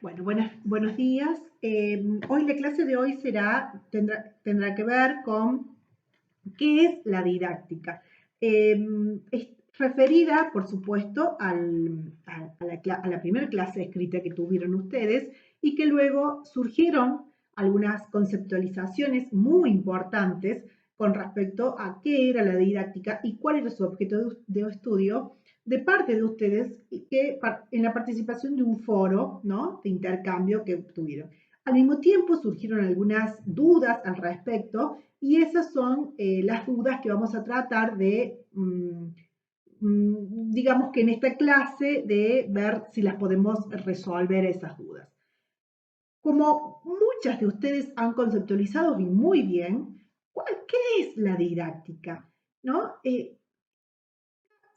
Bueno, buenos días. Hoy la clase de hoy tendrá que ver con qué es la didáctica. Es referida, por supuesto, a la primera clase escrita que tuvieron ustedes y que luego surgieron algunas conceptualizaciones muy importantes con respecto a qué era la didáctica y cuál era su objeto de estudio de parte de ustedes en la participación de un foro, ¿no?, de intercambio que tuvieron. Al mismo tiempo surgieron algunas dudas al respecto y esas son las dudas que vamos a tratar digamos que en esta clase, de ver si las podemos resolver esas dudas. Como muchas de ustedes han conceptualizado y muy bien, ¿qué es la didáctica? ¿No?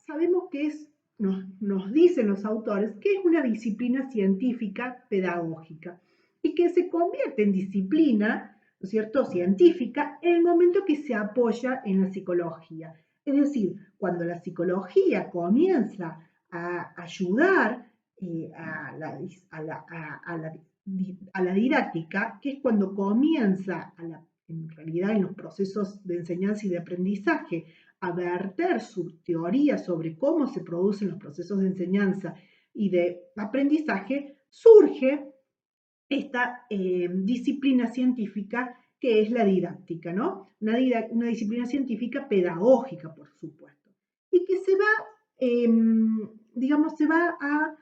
Sabemos que nos dicen los autores, que es una disciplina científica pedagógica y que se convierte en disciplina, ¿no es cierto?, científica en el momento que se apoya en la psicología. Es decir, cuando la psicología comienza a ayudar a la didáctica, que es cuando comienza, en realidad en los procesos de enseñanza y de aprendizaje, a verter su teoría sobre cómo se producen los procesos de enseñanza y de aprendizaje, surge esta disciplina científica que es la didáctica, ¿no? Una disciplina científica pedagógica, por supuesto, y que digamos, se va a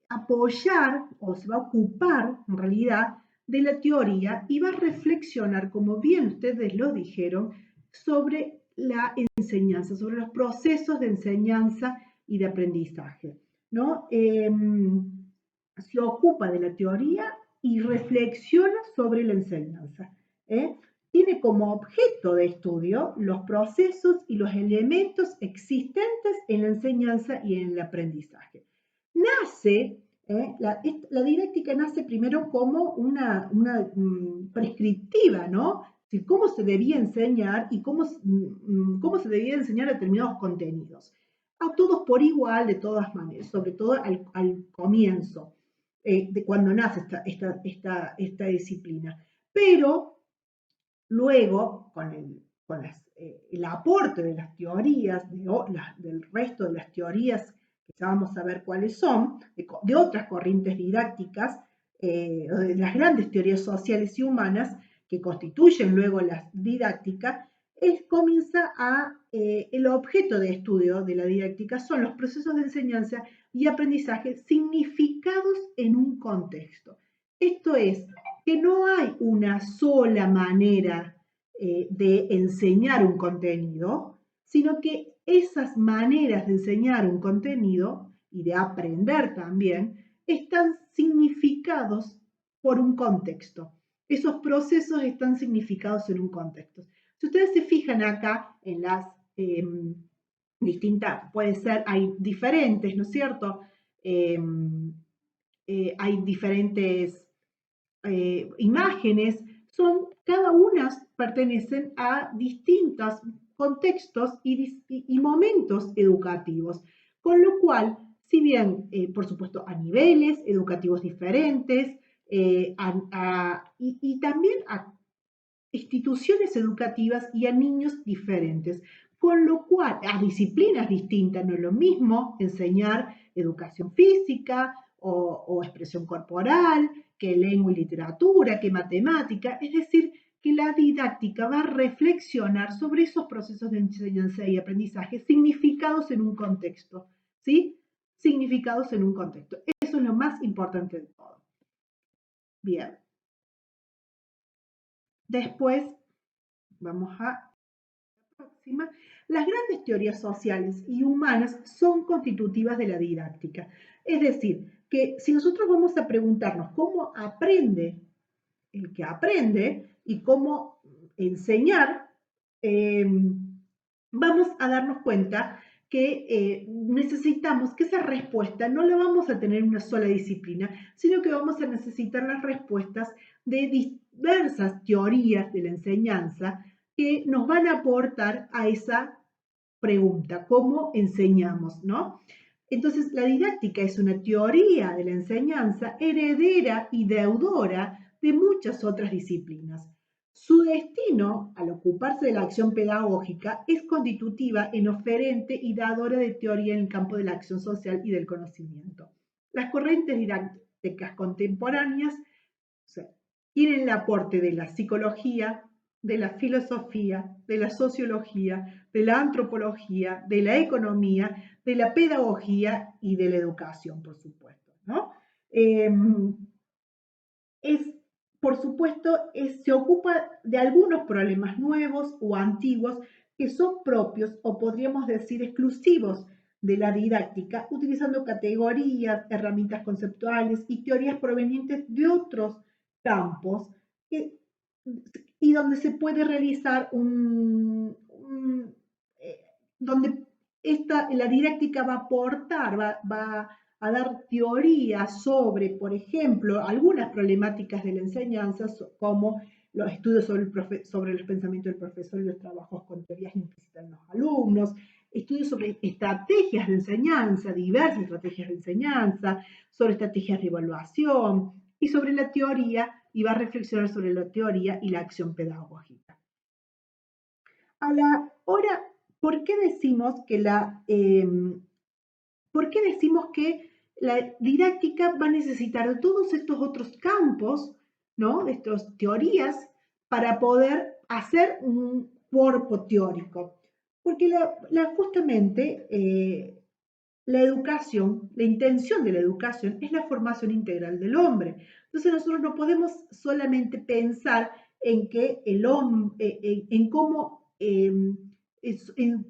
apoyar o se va a ocupar, en realidad, de la teoría y va a reflexionar, como bien ustedes lo dijeron, sobre la enseñanza, sobre los procesos de enseñanza y de aprendizaje, ¿no? Se ocupa de la teoría y reflexiona sobre la enseñanza. Tiene como objeto de estudio los procesos y los elementos existentes en la enseñanza y en el aprendizaje. La didáctica nace primero como una prescriptiva, ¿no? De cómo se debía enseñar y cómo se debía enseñar determinados contenidos. A todos por igual, de todas maneras, sobre todo al comienzo, de cuando nace esta disciplina. Pero luego, el aporte de las teorías, del resto de las teorías, que ya vamos a ver cuáles son, de otras corrientes didácticas, o de las grandes teorías sociales y humanas, que constituyen luego la didáctica, el objeto de estudio de la didáctica son los procesos de enseñanza y aprendizaje significados en un contexto. Esto es, que no hay una sola manera de enseñar un contenido, sino que esas maneras de enseñar un contenido y de aprender también están significados por un contexto. Esos procesos están significados en un contexto. Si ustedes se fijan acá en las distintas, puede ser, hay diferentes, ¿no es cierto? Hay diferentes imágenes, cada una pertenecen a distintos contextos y momentos educativos, con lo cual, si bien, por supuesto, a niveles educativos diferentes, y también a instituciones educativas y a niños diferentes, con lo cual a disciplinas distintas. No es lo mismo enseñar educación física o expresión corporal, que lengua y literatura, que matemática. Es decir, que la didáctica va a reflexionar sobre esos procesos de enseñanza y aprendizaje significados en un contexto, ¿sí? Significados en un contexto. Eso es lo más importante de todo. Bien. Después, vamos a la próxima. Las grandes teorías sociales y humanas son constitutivas de la didáctica. Es decir, que si nosotros vamos a preguntarnos cómo aprende el que aprende y cómo enseñar, vamos a darnos cuenta que necesitamos que esa respuesta no la vamos a tener en una sola disciplina, sino que vamos a necesitar las respuestas de diversas teorías de la enseñanza que nos van a aportar a esa pregunta, ¿cómo enseñamos, no? Entonces, la didáctica es una teoría de la enseñanza heredera y deudora de muchas otras disciplinas. Su destino, al ocuparse de la acción pedagógica, es constitutiva en oferente y dadora de teoría en el campo de la acción social y del conocimiento. Las corrientes didácticas contemporáneas, o sea, tienen el aporte de la psicología, de la filosofía, de la sociología, de la antropología, de la economía, de la pedagogía y de la educación, por supuesto, ¿no? Es, por supuesto, se ocupa de algunos problemas nuevos o antiguos que son propios o podríamos decir exclusivos de la didáctica, utilizando categorías, herramientas conceptuales y teorías provenientes de otros campos y donde se puede realizar donde la didáctica va a aportar, va a dar teorías sobre, por ejemplo, algunas problemáticas de la enseñanza, como los estudios sobre los pensamientos del profesor y los trabajos con teorías implícitas en los alumnos, estudios sobre estrategias de enseñanza, diversas estrategias de enseñanza, sobre estrategias de evaluación y sobre la teoría, y va a reflexionar sobre la teoría y la acción pedagógica. A la hora, ¿por qué decimos que ¿por qué decimos que la didáctica va a necesitar de todos estos otros campos, ¿no? De estas teorías, para poder hacer un cuerpo teórico? Porque justamente la educación, la intención de la educación es la formación integral del hombre. Entonces nosotros no podemos solamente pensar en que el hombre, en cómo, en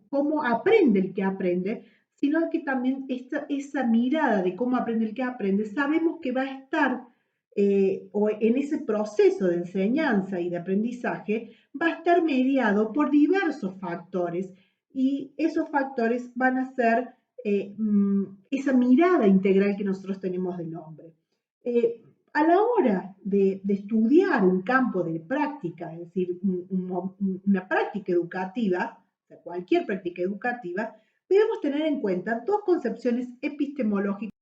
cómo aprende el que aprende, sino que también esa mirada de cómo aprende el que aprende, sabemos que va a estar o en ese proceso de enseñanza y de aprendizaje, va a estar mediado por diversos factores y esos factores van a ser esa mirada integral que nosotros tenemos del hombre. A la hora de estudiar un campo de práctica, es decir, una práctica educativa, o sea, cualquier práctica educativa, debemos tener en cuenta dos concepciones epistemológicas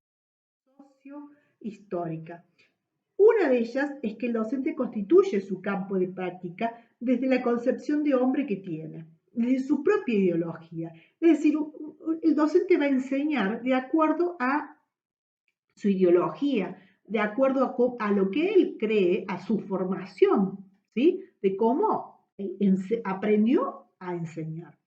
socio-históricas. Una de ellas es que el docente constituye su campo de práctica desde la concepción de hombre que tiene, desde su propia ideología. Es decir, el docente va a enseñar de acuerdo a su ideología, de acuerdo a lo que él cree, a su formación, ¿sí? De cómo aprendió a enseñar.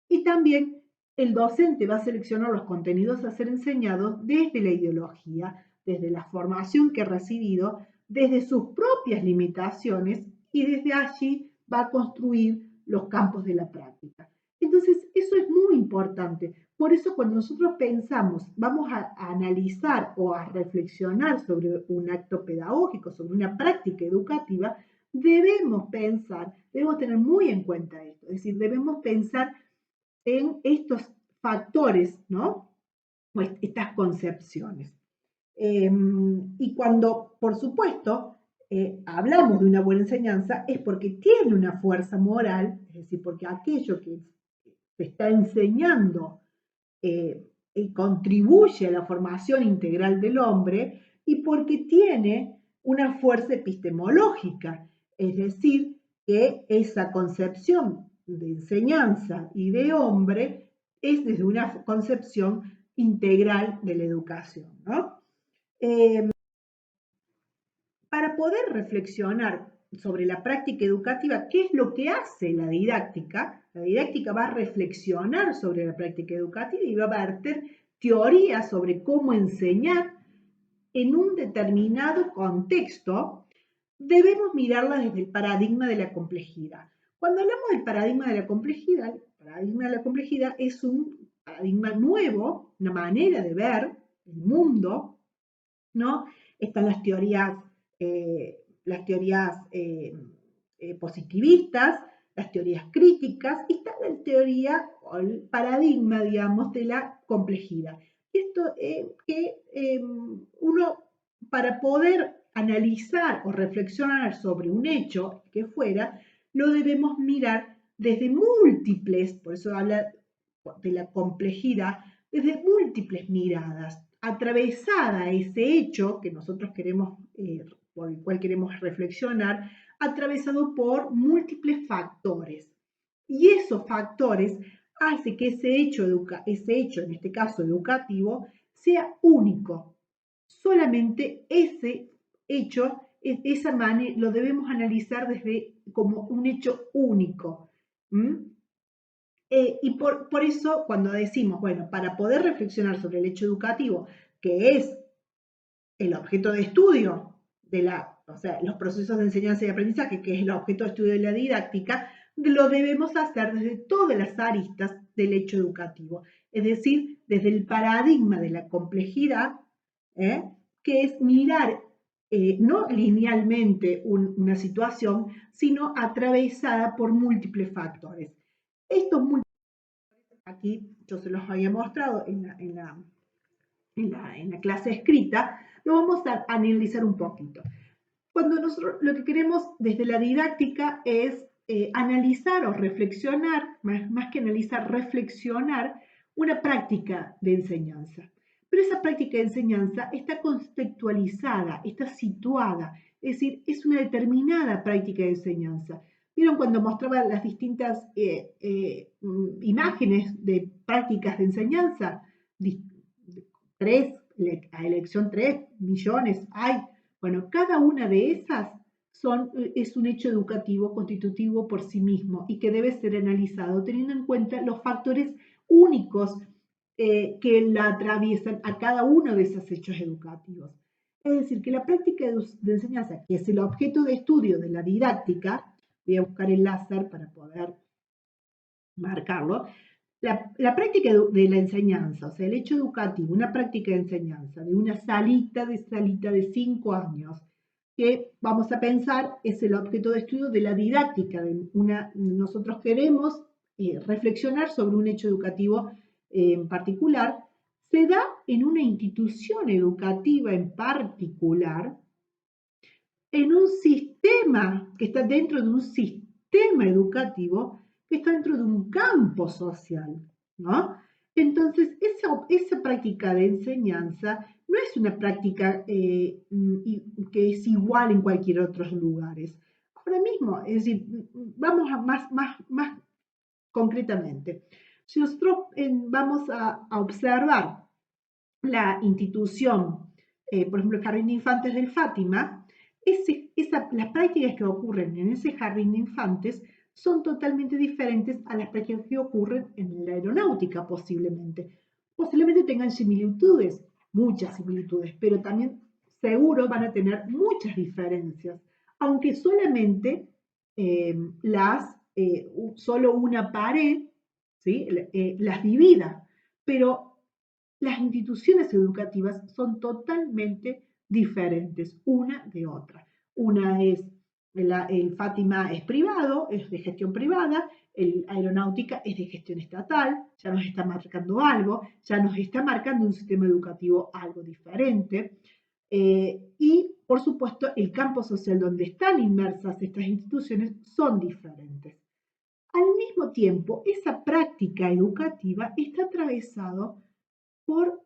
Y también el docente va a seleccionar los contenidos a ser enseñados desde la ideología, desde la formación que ha recibido, desde sus propias limitaciones y desde allí va a construir los campos de la práctica. Entonces, eso es muy importante. Por eso cuando nosotros pensamos, vamos a analizar o a reflexionar sobre un acto pedagógico, sobre una práctica educativa, debemos pensar, debemos tener muy en cuenta esto, es decir, debemos pensar en estos factores, ¿no? Pues estas concepciones. Y cuando, por supuesto, hablamos de una buena enseñanza, es porque tiene una fuerza moral, es decir, porque aquello que se está enseñando contribuye a la formación integral del hombre y porque tiene una fuerza epistemológica, es decir, que esa concepción de enseñanza y de hombre es desde una concepción integral de la educación, ¿no? Para poder reflexionar sobre la práctica educativa, ¿qué es lo que hace la didáctica? La didáctica va a reflexionar sobre la práctica educativa y va a verter teorías sobre cómo enseñar en un determinado contexto. Debemos mirarla desde el paradigma de la complejidad. Cuando hablamos del paradigma de la complejidad, el paradigma de la complejidad es un paradigma nuevo, una manera de ver el mundo, ¿no? Están las teorías positivistas, las teorías críticas, y está la teoría o el paradigma, digamos, de la complejidad. Esto que uno, para poder analizar o reflexionar sobre un hecho que fuera, lo debemos mirar desde múltiples, por eso habla de la complejidad, desde múltiples miradas, atravesada ese hecho que nosotros queremos, por el cual queremos reflexionar, atravesado por múltiples factores. Y esos factores hacen que ese hecho, en este caso educativo, sea único. Solamente ese hecho, esa manera, lo debemos analizar desde como un hecho único. Y por eso cuando decimos, bueno, para poder reflexionar sobre el hecho educativo, que es el objeto de estudio o sea, los procesos de enseñanza y aprendizaje, que es el objeto de estudio de la didáctica, lo debemos hacer desde todas las aristas del hecho educativo, es decir, desde el paradigma de la complejidad, que es mirar no linealmente una situación, sino atravesada por múltiples factores. Estos múltiples, aquí yo se los había mostrado en la clase escrita, lo vamos a analizar un poquito. Cuando nosotros lo que queremos desde la didáctica es analizar o reflexionar, más que analizar, reflexionar una práctica de enseñanza. Pero esa práctica de enseñanza está contextualizada, está situada, es decir, es una determinada práctica de enseñanza. ¿Vieron cuando mostraba las distintas imágenes de prácticas de enseñanza? Tres, a elección 3 millones hay. Bueno, cada una de esas es un hecho educativo constitutivo por sí mismo y que debe ser analizado teniendo en cuenta los factores únicos que la atraviesan a cada uno de esos hechos educativos. Es decir, que la práctica de enseñanza, que es el objeto de estudio de la didáctica, voy a buscar el láser para poder marcarlo, la práctica de la enseñanza, o sea, el hecho educativo, una práctica de enseñanza de una salita de 5 años, que vamos a pensar es el objeto de estudio de la didáctica. Nosotros queremos reflexionar sobre un hecho educativo en particular, se da en una institución educativa en particular, en un sistema que está dentro de un sistema educativo que está dentro de un campo social, ¿no? Entonces, esa práctica de enseñanza no es una práctica que es igual en cualquier otro lugar. Ahora mismo, es decir, vamos a más concretamente. Si nosotros vamos a observar la institución, por ejemplo, el Jardín de Infantes del Fátima, las prácticas que ocurren en ese jardín de infantes son totalmente diferentes a las prácticas que ocurren en la aeronáutica posiblemente. Posiblemente tengan similitudes, muchas similitudes, pero también seguro van a tener muchas diferencias, aunque solamente solo una pared, ¿sí? Las divida, pero las instituciones educativas son totalmente diferentes una de otra. Una es, el Fátima es privado, es de gestión privada, el aeronáutica es de gestión estatal, ya nos está marcando algo, ya nos está marcando un sistema educativo algo diferente. Y, por supuesto, el campo social donde están inmersas estas instituciones son diferentes. Al mismo tiempo, esa práctica educativa está atravesada por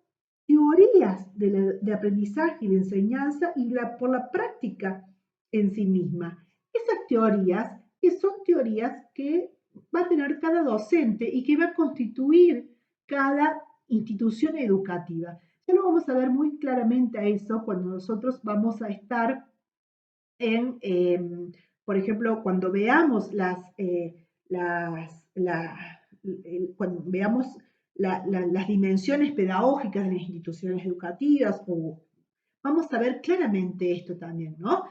teorías de aprendizaje y de enseñanza y por la práctica en sí misma. Esas teorías, que son teorías que va a tener cada docente y que va a constituir cada institución educativa. Ya lo vamos a ver muy claramente a eso cuando nosotros vamos a estar por ejemplo, cuando veamos cuando veamos las dimensiones pedagógicas de las instituciones educativas, vamos a ver claramente esto también, ¿no?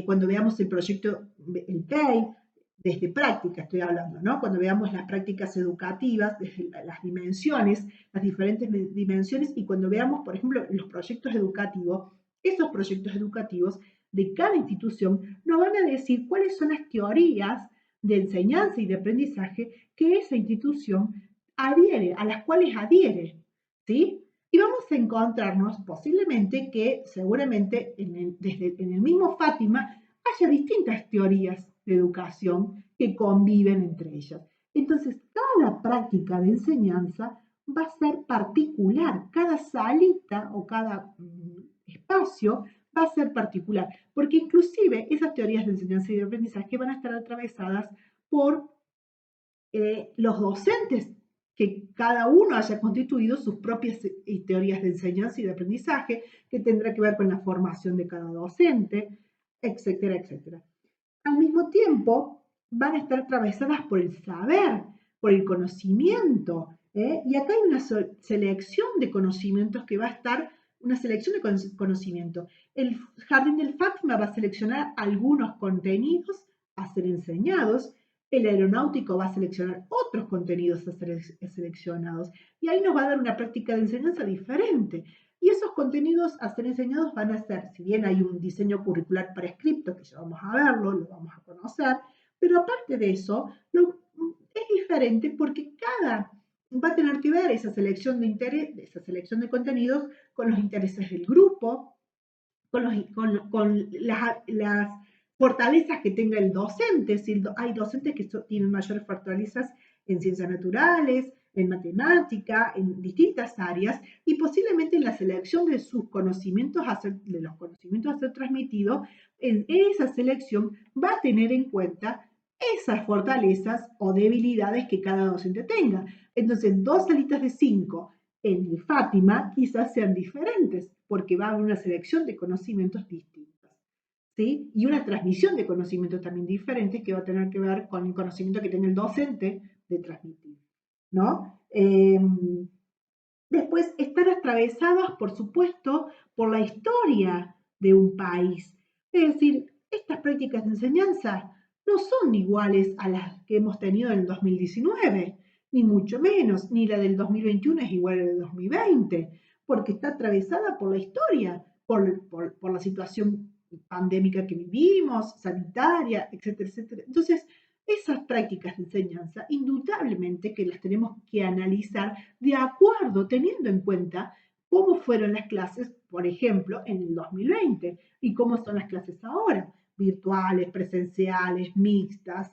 Cuando veamos el proyecto, el PEI, desde práctica estoy hablando, ¿no? Cuando veamos las prácticas educativas, desde las dimensiones, las diferentes dimensiones, y cuando veamos, por ejemplo, los proyectos educativos, esos proyectos educativos de cada institución nos van a decir cuáles son las teorías de enseñanza y de aprendizaje que esa institución adhiere, a las cuales adhiere, ¿sí? Y vamos a encontrarnos posiblemente que seguramente en el mismo Fátima haya distintas teorías de educación que conviven entre ellas. Entonces, cada práctica de enseñanza va a ser particular. Cada salita o cada espacio va a ser particular, porque inclusive esas teorías de enseñanza y de aprendizaje van a estar atravesadas por los docentes, que cada uno haya constituido sus propias teorías de enseñanza y de aprendizaje, que tendrá que ver con la formación de cada docente, etcétera, etcétera. Al mismo tiempo, van a estar atravesadas por el saber, por el conocimiento, y acá hay una selección de conocimientos que va a estar, una selección de conocimiento. El Jardín del Fátima va a seleccionar algunos contenidos a ser enseñados, el aeronáutico va a seleccionar otros contenidos a ser seleccionados, y ahí nos va a dar una práctica de enseñanza diferente. Y esos contenidos a ser enseñados van a ser, si bien hay un diseño curricular prescripto, que ya vamos a verlo, lo vamos a conocer, pero aparte de eso, es diferente porque cada va a tener que ver esa selección de interés, esa selección de contenidos con los intereses del grupo, con las fortalezas que tenga el docente. Si hay docentes que tienen mayores fortalezas en ciencias naturales, en matemática, en distintas áreas, y posiblemente en la selección de sus conocimientos, de los conocimientos a ser transmitidos, en esa selección va a tener en cuenta esas fortalezas o debilidades que cada docente tenga. Entonces, 2 salitas de 5 en el Fátima quizás sean diferentes, porque va a haber una selección de conocimientos distintos, ¿sí? Y una transmisión de conocimientos también diferentes que va a tener que ver con el conocimiento que tenga el docente de transmitir, ¿no? Después están atravesadas, por supuesto, por la historia de un país. Es decir, estas prácticas de enseñanza no son iguales a las que hemos tenido en el 2019, ni mucho menos, ni la del 2021 es igual a la del 2020, porque está atravesada por la historia, por la situación pandémica que vivimos, sanitaria, etcétera, etcétera. Entonces, esas prácticas de enseñanza, indudablemente que las tenemos que analizar de acuerdo, teniendo en cuenta cómo fueron las clases, por ejemplo, en el 2020 y cómo son las clases ahora, virtuales, presenciales, mixtas,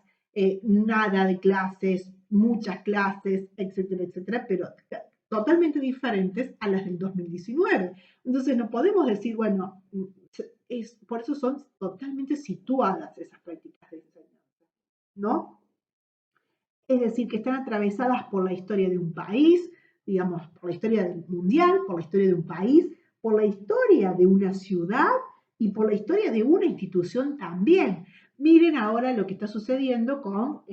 nada de clases, muchas clases, etcétera, etcétera, pero totalmente diferentes a las del 2019. Entonces no podemos decir, bueno, por eso son totalmente situadas esas prácticas de enseñanza, ¿no? Es decir, que están atravesadas por la historia de un país, digamos, por la historia mundial, por la historia de un país, por la historia de una ciudad y por la historia de una institución también. Miren ahora lo que está sucediendo con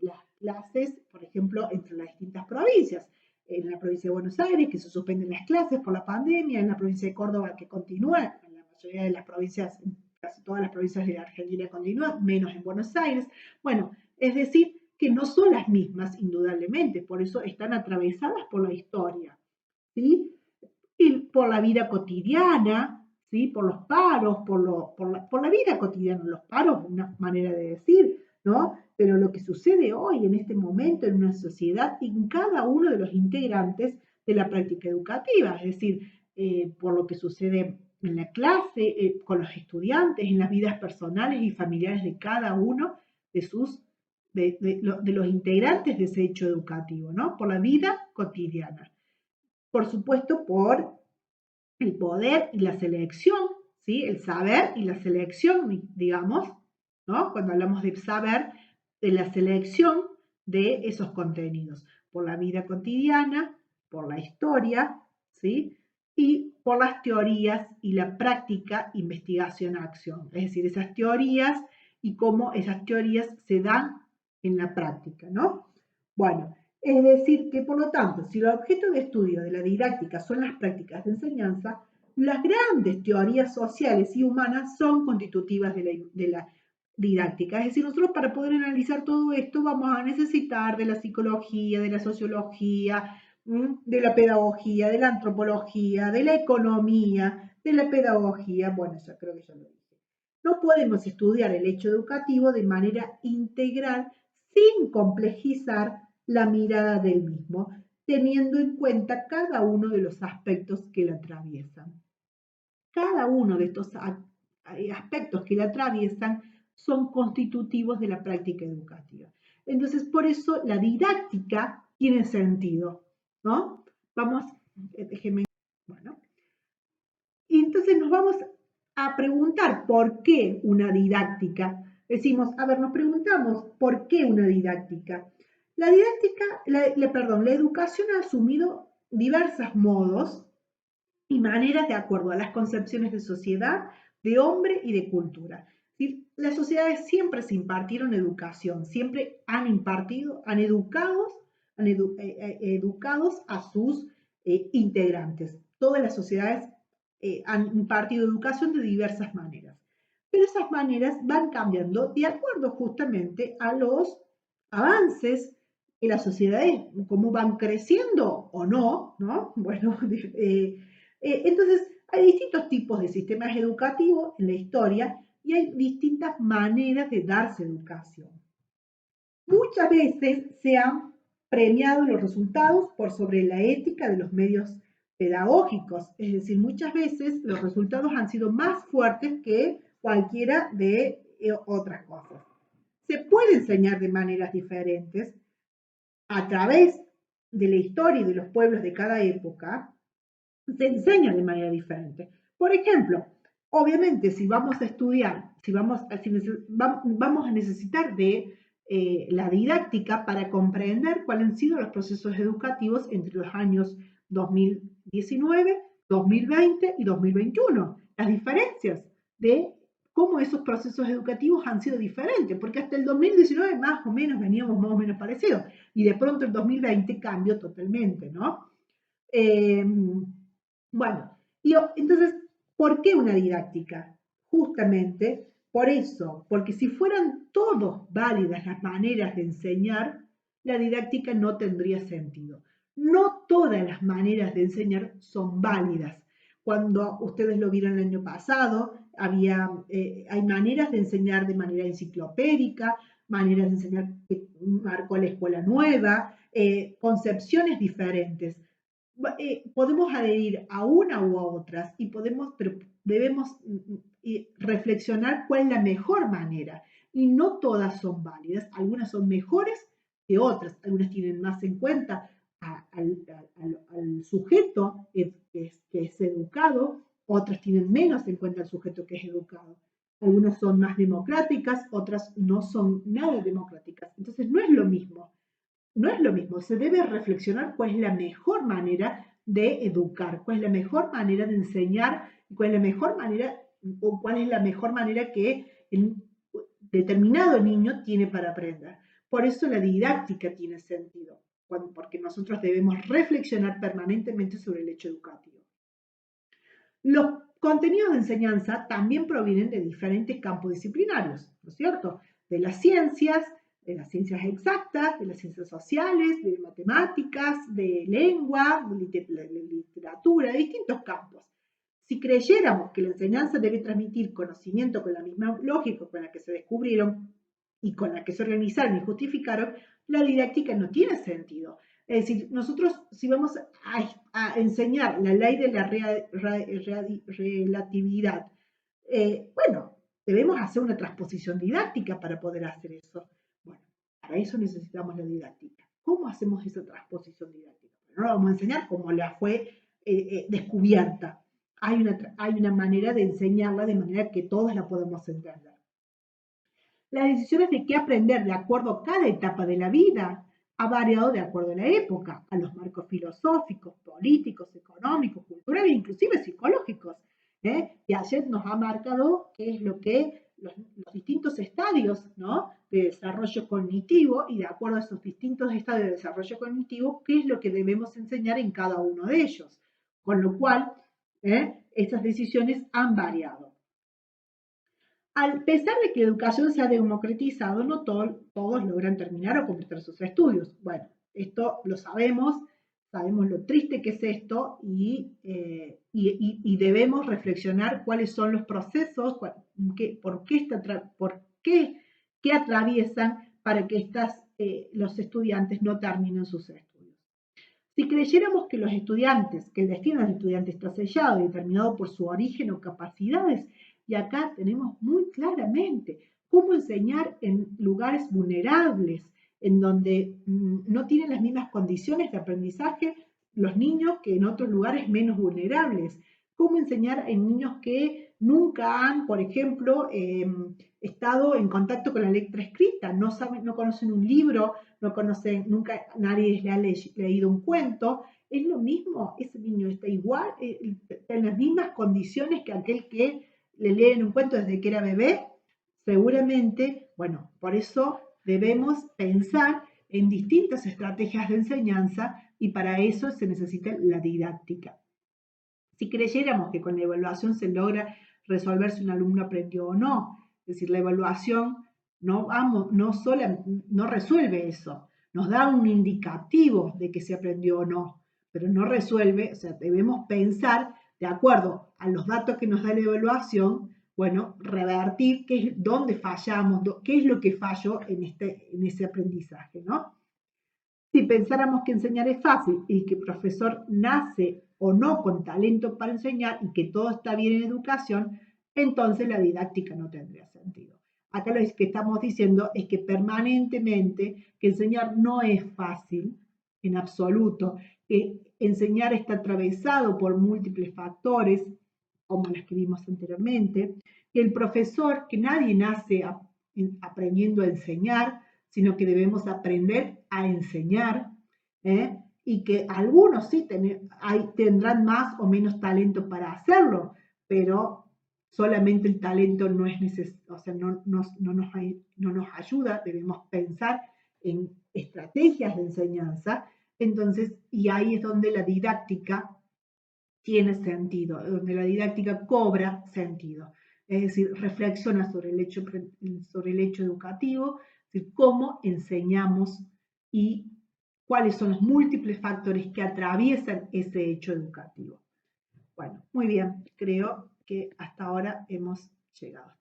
las clases, por ejemplo, entre las distintas provincias. En la provincia de Buenos Aires, que se suspenden las clases por la pandemia, en la provincia de Córdoba, que continúa, en la mayoría de las provincias, casi todas las provincias de la Argentina continúan, menos en Buenos Aires. Bueno, es decir, que no son las mismas, indudablemente, por eso están atravesadas por la historia, ¿sí? Y por la vida cotidiana, ¿sí? Por los paros, por la vida cotidiana, los paros, una manera de decir, ¿no? Pero lo que sucede hoy, en este momento, en una sociedad, en cada uno de los integrantes de la práctica educativa, es decir, por lo que sucede en la clase, con los estudiantes, en las vidas personales y familiares de cada uno de sus de los integrantes de ese hecho educativo, ¿no? Por la vida cotidiana. Por supuesto, por el poder y la selección, ¿sí? El saber y la selección, digamos, ¿no? Cuando hablamos de saber, de la selección de esos contenidos, por la vida cotidiana, por la historia, ¿sí? Y por las teorías y la práctica investigación-acción, es decir, esas teorías y cómo esas teorías se dan en la práctica, ¿no? Bueno, es decir, que por lo tanto, si el objeto de estudio de la didáctica son las prácticas de enseñanza, las grandes teorías sociales y humanas son constitutivas de la didáctica. Es decir, nosotros para poder analizar todo esto vamos a necesitar de la psicología, de la sociología, de la pedagogía, de la antropología, de la economía, de la pedagogía. Bueno, ya creo que ya lo dije. No podemos estudiar el hecho educativo de manera integral sin complejizar la mirada del mismo, teniendo en cuenta cada uno de los aspectos que la atraviesan. Cada uno de estos aspectos que la atraviesan son constitutivos de la práctica educativa. Entonces, por eso la didáctica tiene sentido, ¿no? Vamos, déjenme, bueno, y entonces nos vamos a preguntar por qué una didáctica. Decimos, a ver, nos preguntamos por qué una didáctica. La didáctica, la educación ha asumido diversos modos y maneras de acuerdo a las concepciones de sociedad, de hombre y de cultura. Las sociedades siempre se impartieron educación, siempre han impartido, educados a sus integrantes. Todas las sociedades han impartido educación de diversas maneras. Pero esas maneras van cambiando de acuerdo justamente a los avances en las sociedades, cómo van creciendo o no, ¿no? Bueno, entonces hay distintos tipos de sistemas educativos en la historia y hay distintas maneras de darse educación. Muchas veces se han premiado los resultados por sobre la ética de los medios pedagógicos, es decir, muchas veces los resultados han sido más fuertes que cualquiera de otras cosas. Se puede enseñar de maneras diferentes a través de la historia y de los pueblos de cada época, se enseña de manera diferente. Por ejemplo, obviamente si vamos a estudiar, vamos a necesitar de la didáctica para comprender cuáles han sido los procesos educativos entre los años 2019, 2020 y 2021. Las diferencias de cómo esos procesos educativos han sido diferentes, porque hasta el 2019 más o menos veníamos más o menos parecidos, y de pronto el 2020 cambió totalmente, ¿no? Bueno, entonces, ¿por qué una didáctica? Justamente por eso, porque si fueran todos válidas las maneras de enseñar, la didáctica no tendría sentido. No todas las maneras de enseñar son válidas. Cuando ustedes lo vieron el año pasado, hay maneras de enseñar de manera enciclopédica, maneras de enseñar que marcó la escuela nueva, concepciones diferentes. Podemos adherir a una u a otras y pero debemos reflexionar cuál es la mejor manera. Y no todas son válidas, algunas son mejores que otras, algunas tienen más en cuenta al sujeto que es educado, otras tienen menos en cuenta al sujeto que es educado. Algunas son más democráticas, otras no son nada democráticas. Entonces no es lo mismo. No es lo mismo, se debe reflexionar cuál es la mejor manera de educar, cuál es la mejor manera de enseñar, cuál es la mejor manera o cuál es la mejor manera que el determinado niño tiene para aprender. Por eso la didáctica tiene sentido, porque nosotros debemos reflexionar permanentemente sobre el hecho educativo. Los contenidos de enseñanza también provienen de diferentes campos disciplinarios, ¿no es cierto? De las ciencias exactas, de las ciencias sociales, de matemáticas, de lengua, de literatura, de distintos campos. Si creyéramos que la enseñanza debe transmitir conocimiento con la misma lógica con la que se descubrieron y con la que se organizaron y justificaron, la didáctica no tiene sentido. Es decir, nosotros si vamos a enseñar la ley de la relatividad, bueno, debemos hacer una transposición didáctica para poder hacer eso. Bueno, para eso necesitamos la didáctica. ¿Cómo hacemos esa transposición didáctica? No la vamos a enseñar como la fue descubierta. Hay una manera de enseñarla de manera que todos la podemos entender. Las decisiones de qué aprender de acuerdo a cada etapa de la vida ha variado de acuerdo a la época, a los marcos filosóficos, políticos, económicos, culturales, inclusive psicológicos. Piaget nos ha marcado qué es lo que los distintos estadios, ¿no?, de desarrollo cognitivo, y de acuerdo a esos distintos estadios de desarrollo cognitivo, qué es lo que debemos enseñar en cada uno de ellos. Con lo cual, esas decisiones han variado. A pesar de que la educación se ha democratizado, no todos logran terminar o completar sus estudios. Bueno, esto lo sabemos lo triste que es esto y debemos reflexionar cuáles son los procesos, qué atraviesan para que los estudiantes no terminen sus estudios. Si creyéramos que el destino de los estudiantes está sellado y determinado por su origen o capacidades, y acá tenemos muy claramente cómo enseñar en lugares vulnerables, en donde no tienen las mismas condiciones de aprendizaje los niños que en otros lugares menos vulnerables. ¿Cómo enseñar en niños que nunca han, por ejemplo, estado en contacto con la letra escrita? No saben, no conocen un libro, no conocen, nunca nadie les ha leído un cuento. Es lo mismo, ese niño está igual, en las mismas condiciones que aquel que le leen un cuento desde que era bebé. Seguramente, bueno, por eso debemos pensar en distintas estrategias de enseñanza y para eso se necesita la didáctica. Si creyéramos que con la evaluación se logra resolver si un alumno aprendió o no, es decir, la evaluación no resuelve eso, nos da un indicativo de que se aprendió o no, pero no resuelve, o sea, debemos pensar de acuerdo a los datos que nos da la evaluación, bueno, revertir dónde fallamos, qué es lo que falló en ese aprendizaje, ¿no? Si pensáramos que enseñar es fácil y que el profesor nace o no con talento para enseñar y que todo está bien en educación, entonces la didáctica no tendría sentido. Acá lo que estamos diciendo es que permanentemente que enseñar no es fácil en absoluto, que enseñar está atravesado por múltiples factores, como los que vimos anteriormente, que el profesor, que nadie nace aprendiendo a enseñar, sino que debemos aprender a enseñar, ¿eh? Y que algunos sí tendrán más o menos talento para hacerlo, pero solamente el talento no es necesario, o sea, no nos ayuda, debemos pensar en estrategias de enseñanza, entonces, y ahí es donde la didáctica tiene sentido, donde la didáctica cobra sentido. Es decir, reflexiona sobre el hecho educativo, es decir, cómo enseñamos y cuáles son los múltiples factores que atraviesan ese hecho educativo. Bueno, muy bien, creo que hasta ahora hemos llegado.